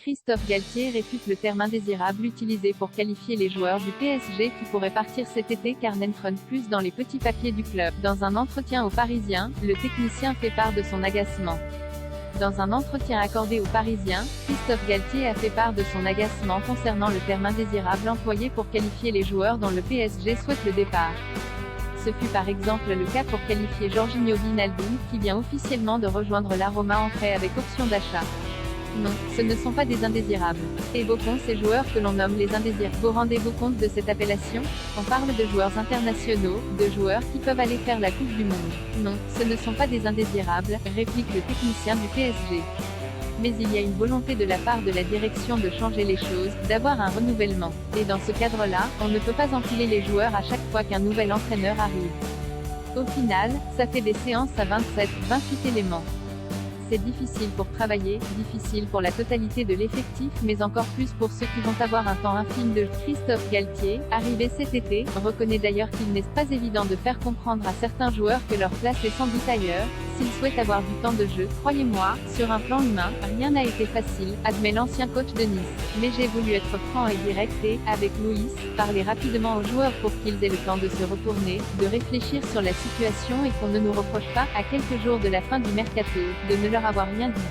Christophe Galtier réfute le terme indésirable utilisé pour qualifier les joueurs du PSG qui pourraient partir cet été car n'entrent plus dans les petits papiers du club. Dans un entretien au Parisien, le technicien fait part de son agacement. Dans un entretien accordé aux Parisiens, Christophe Galtier a fait part de son agacement concernant le terme indésirable employé pour qualifier les joueurs dont le PSG souhaite le départ. Ce fut par exemple le cas pour qualifier Jorginho Wijnaldum, qui vient officiellement de rejoindre la Roma en prêt avec option d'achat. Non, ce ne sont pas des indésirables. Évoquons ces joueurs que l'on nomme les indésirables. Vous rendez-vous compte de cette appellation? On parle de joueurs internationaux, de joueurs qui peuvent aller faire la Coupe du Monde. Non, ce ne sont pas des indésirables, réplique le technicien du PSG. Mais il y a une volonté de la part de la direction de changer les choses, d'avoir un renouvellement. Et dans ce cadre-là, on ne peut pas empiler les joueurs à chaque fois qu'un nouvel entraîneur arrive. Au final, ça fait des séances à 27, 28 éléments. C'est difficile pour travailler, difficile pour la totalité de l'effectif, mais encore plus pour ceux qui vont avoir un temps infime de Christophe Galtier, arrivé cet été, reconnaît d'ailleurs qu'il n'est pas évident de faire comprendre à certains joueurs que leur place est sans doute ailleurs, s'ils souhaitent avoir du temps de jeu. Croyez-moi, sur un plan humain, rien n'a été facile, admet l'ancien coach de Nice. Mais j'ai voulu être franc et direct et, avec Louis, parler rapidement aux joueurs pour qu'ils aient le temps de se retourner, de réfléchir sur la situation et qu'on ne nous reproche pas, à quelques jours de la fin du mercato, de ne leur avoir rien dit.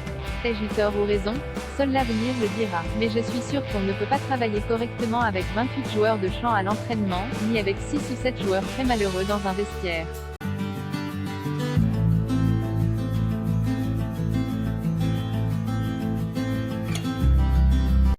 Ai-je eu tort ou raison? Seul l'avenir le dira. Mais je suis sûr qu'on ne peut pas travailler correctement avec 28 joueurs de champ à l'entraînement, ni avec 6 ou 7 joueurs très malheureux dans un vestiaire.